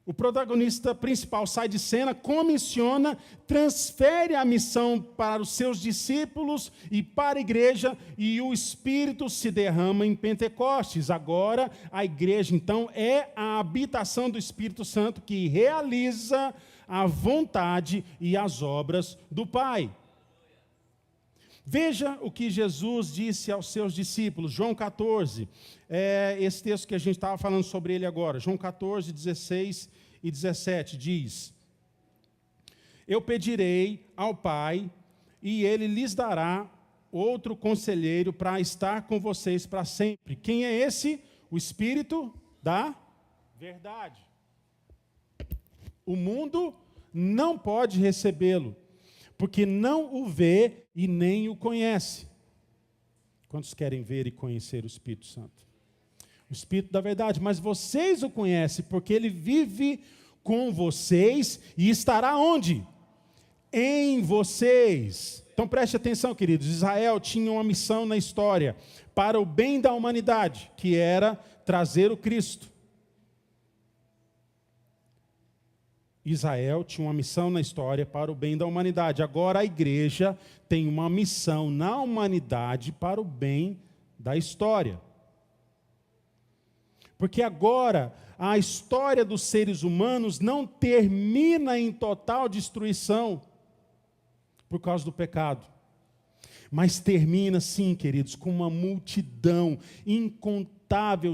o protagonista principal sai de cena, comissiona, transfere a missão para os seus discípulos e para a igreja, e o Espírito se derrama em Pentecostes. Agora, a igreja, então, é a habitação do Espírito Santo que realiza a vontade e as obras do Pai. Veja o que Jesus disse aos seus discípulos, João 14, esse texto que a gente estava falando sobre ele agora, João 14, 16 e 17, diz, eu pedirei ao Pai, e ele lhes dará outro conselheiro para estar com vocês para sempre. Quem é esse? O Espírito da verdade. O mundo não pode recebê-lo, porque não o vê e nem o conhece. Quantos querem ver e conhecer o Espírito Santo? O Espírito da verdade, mas vocês o conhecem, porque ele vive com vocês e estará onde? Em vocês. Então preste atenção, queridos, Israel tinha uma missão na história, para o bem da humanidade, que era trazer o Cristo. Israel tinha uma missão na história para o bem da humanidade. Agora a igreja tem uma missão na humanidade para o bem da história. Porque agora a história dos seres humanos não termina em total destruição por causa do pecado. Mas termina, sim, queridos, com uma multidão incontável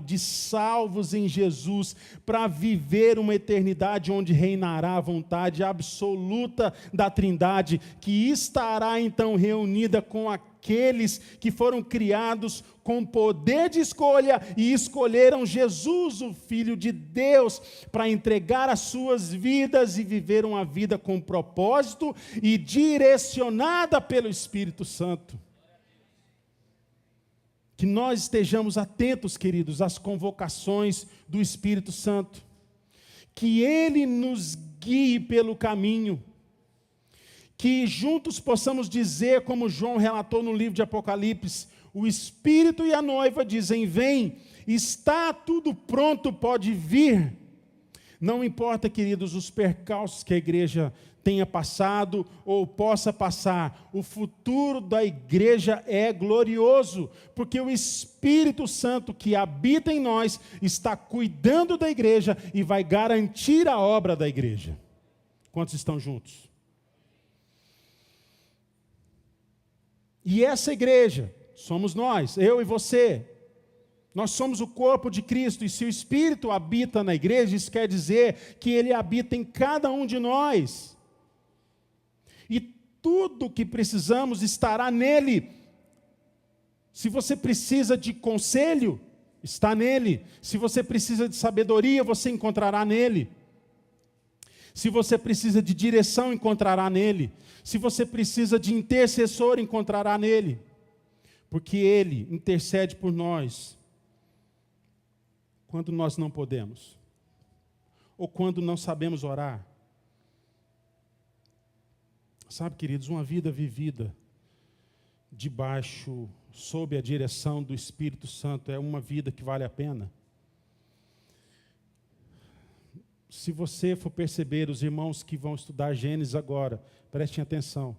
de salvos em Jesus para viver uma eternidade onde reinará a vontade absoluta da Trindade, que estará então reunida com aqueles que foram criados com poder de escolha e escolheram Jesus, o Filho de Deus, para entregar as suas vidas e viver uma vida com propósito e direcionada pelo Espírito Santo. Que nós estejamos atentos, queridos, às convocações do Espírito Santo. que Ele nos guie pelo caminho, que juntos possamos dizer, como João relatou no livro de Apocalipse, o Espírito e a noiva dizem, vem, está tudo pronto, pode vir. Não importa, queridos, os percalços que a igreja tenha passado ou possa passar, o futuro da igreja é glorioso, porque o Espírito Santo que habita em nós está cuidando da igreja e vai garantir a obra da igreja. Quantos estão juntos? E essa igreja, somos nós, eu e você. Nós somos o corpo de Cristo, e se o Espírito habita na igreja, isso quer dizer que Ele habita em cada um de nós. E tudo o que precisamos estará nele. Se você precisa de conselho, está nele. Se você precisa de sabedoria, você encontrará nele. Se você precisa de direção, encontrará nele. Se você precisa de intercessor, encontrará nele. Porque Ele intercede por nós quando nós não podemos, ou quando não sabemos orar. Sabe, queridos, uma vida vivida debaixo, sob a direção do Espírito Santo, é uma vida que vale a pena. Se você for perceber, os irmãos que vão estudar Gênesis agora, prestem atenção.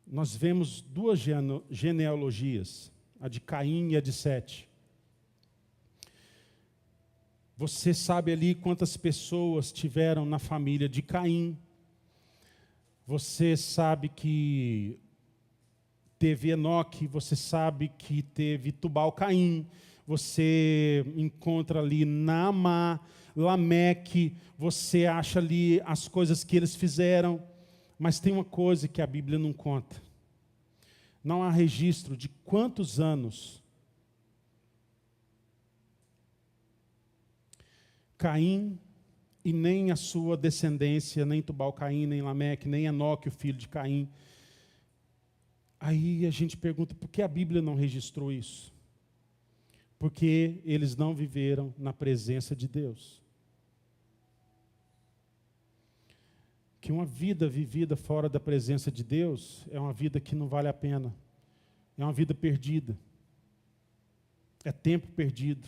Nós vemos duas genealogias, a de Caim e a de Sete. Você sabe ali quantas pessoas tiveram na família de Caim. Você sabe que teve Enoque, você sabe que teve Tubal-Caim, você encontra ali Naamá, Lameque, você acha ali as coisas que eles fizeram, mas tem uma coisa que a Bíblia não conta. Não há registro de quantos anos Caim e nem a sua descendência, nem Tubal-Caim, nem Lameque, nem Enoque, o filho de Caim. Aí a gente pergunta, por que a Bíblia não registrou isso? Porque eles não viveram na presença de Deus. Que uma vida vivida fora da presença de Deus é uma vida que não vale a pena. É uma vida perdida. É tempo perdido.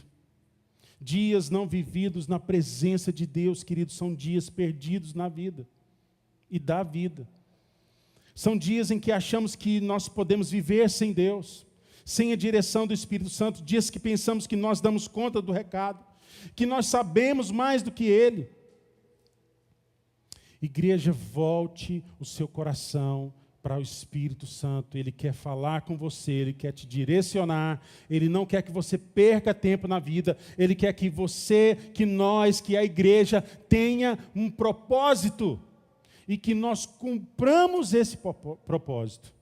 Dias não vividos na presença de Deus, queridos, são dias perdidos na vida e da vida. São dias em que achamos que nós podemos viver sem Deus, sem a direção do Espírito Santo, dias que pensamos que nós damos conta do recado, que nós sabemos mais do que Ele. Igreja, volte o seu coração para o Espírito Santo. Ele quer falar com você, Ele quer te direcionar, Ele não quer que você perca tempo na vida, Ele quer que você, que nós, que a igreja tenha um propósito e que nós cumpramos esse propósito.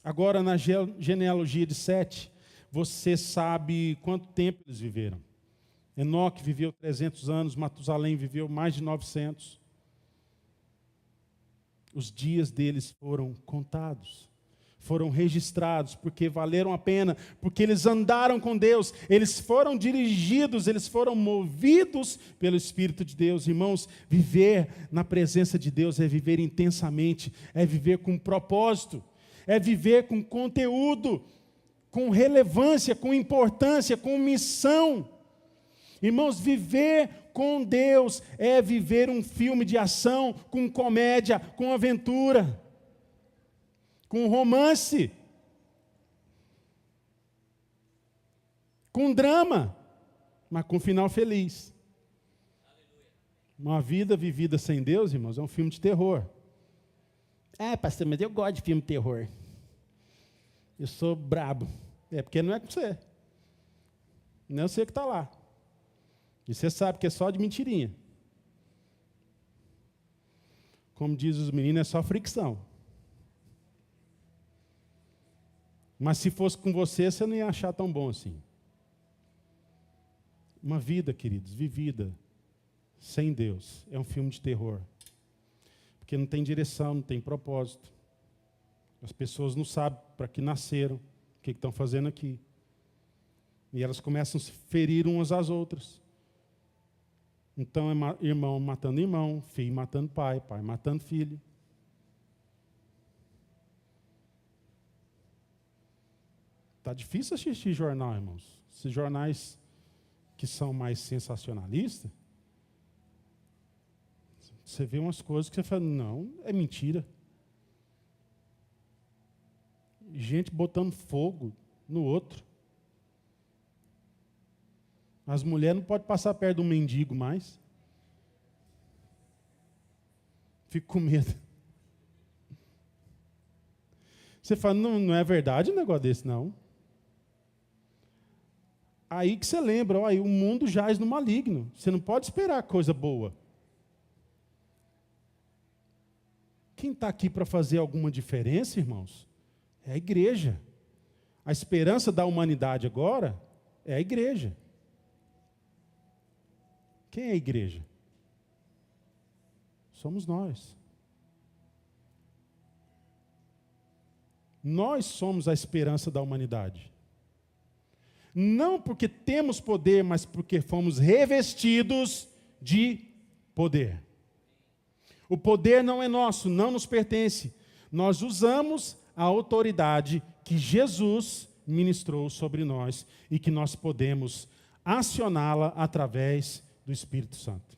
Agora, na genealogia de Sete, você sabe quanto tempo eles viveram. Enoque viveu 300 anos, Matusalém viveu mais de 900. Os dias deles foram contados, foram registrados, porque valeram a pena, porque eles andaram com Deus, eles foram dirigidos, eles foram movidos pelo Espírito de Deus. Irmãos, viver na presença de Deus é viver intensamente, é viver com propósito, é viver com conteúdo, com relevância, com importância, com missão. Irmãos, viver com Deus é viver um filme de ação, com comédia, com aventura, com romance, com drama, mas com final feliz. Uma vida vivida sem Deus, irmãos, é um filme de terror. Pastor, mas eu gosto de filme de terror. Eu sou brabo. É porque não é com você. Não é você que está lá. E você sabe que é só de mentirinha. Como diz os meninos, é só fricção. Mas se fosse com você, você não ia achar tão bom assim. Uma vida, queridos, vivida sem Deus é um filme de terror. Porque não tem direção, não tem propósito. As pessoas não sabem para que nasceram, o que estão fazendo aqui. E elas começam a se ferir umas às outras. Então é irmão matando irmão, filho matando pai, pai matando filho. Está difícil assistir jornal, irmãos. Esses jornais que são mais sensacionalistas, você vê umas coisas que você fala, não, é mentira. Gente botando fogo no outro. As mulheres não podem passar perto de um mendigo mais. Fico com medo. Você fala, não é verdade um negócio desse, não. Aí que você lembra, ó, aí o mundo jaz no maligno. Você não pode esperar coisa boa. Quem está aqui para fazer alguma diferença, irmãos, é a igreja. A esperança da humanidade agora é a igreja. Quem é a igreja? Somos nós. Nós somos a esperança da humanidade. Não porque temos poder, mas porque fomos revestidos de poder. O poder não é nosso, não nos pertence. Nós usamos a autoridade que Jesus ministrou sobre nós e que nós podemos acioná-la através do Espírito Santo.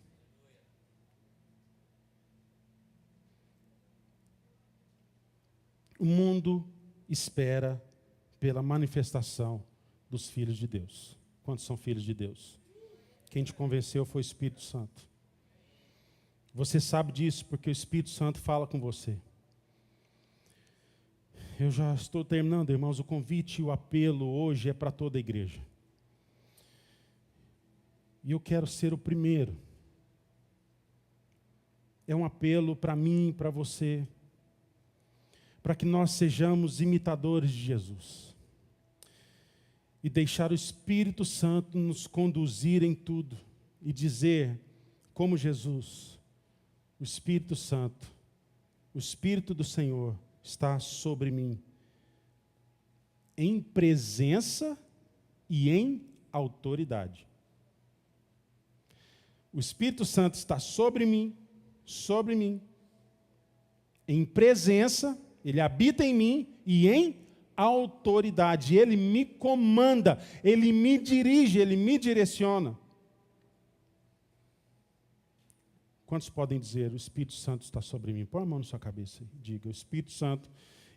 O mundo espera pela manifestação dos filhos de Deus. Quantos são filhos de Deus? Quem te convenceu foi o Espírito Santo. Você sabe disso porque o Espírito Santo fala com você. Eu já estou terminando, irmãos. O convite e o apelo hoje é para toda a igreja. E eu quero ser o primeiro. É um apelo para mim e para você, para que nós sejamos imitadores de Jesus. E deixar o Espírito Santo nos conduzir em tudo. E dizer, como Jesus, o Espírito Santo, o Espírito do Senhor está sobre mim, em presença e em autoridade. O Espírito Santo está sobre mim, em presença, ele habita em mim e em autoridade. Ele me comanda, ele me dirige, ele me direciona. Quantos podem dizer, o Espírito Santo está sobre mim? Põe a mão na sua cabeça e diga, o Espírito Santo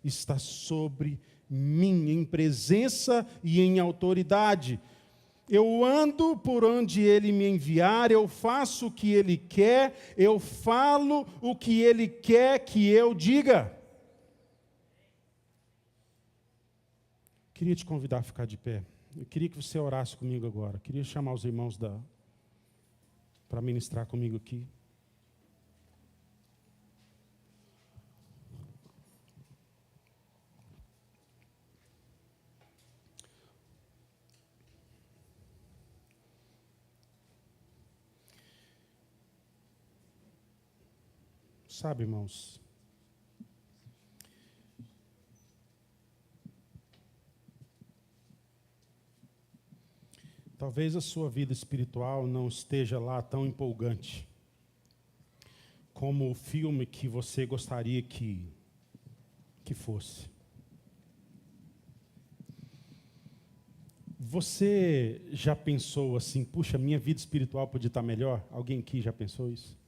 está sobre mim, em presença e em autoridade. Eu ando por onde Ele me enviar, eu faço o que Ele quer, eu falo o que Ele quer que eu diga. Queria te convidar a ficar de pé. Eu queria que você orasse comigo agora. Queria chamar os irmãos para ministrar comigo aqui. Sabe, irmãos, talvez a sua vida espiritual não esteja lá tão empolgante como o filme que você gostaria que fosse. Você já pensou assim, puxa, minha vida espiritual podia estar melhor? Alguém aqui já pensou isso?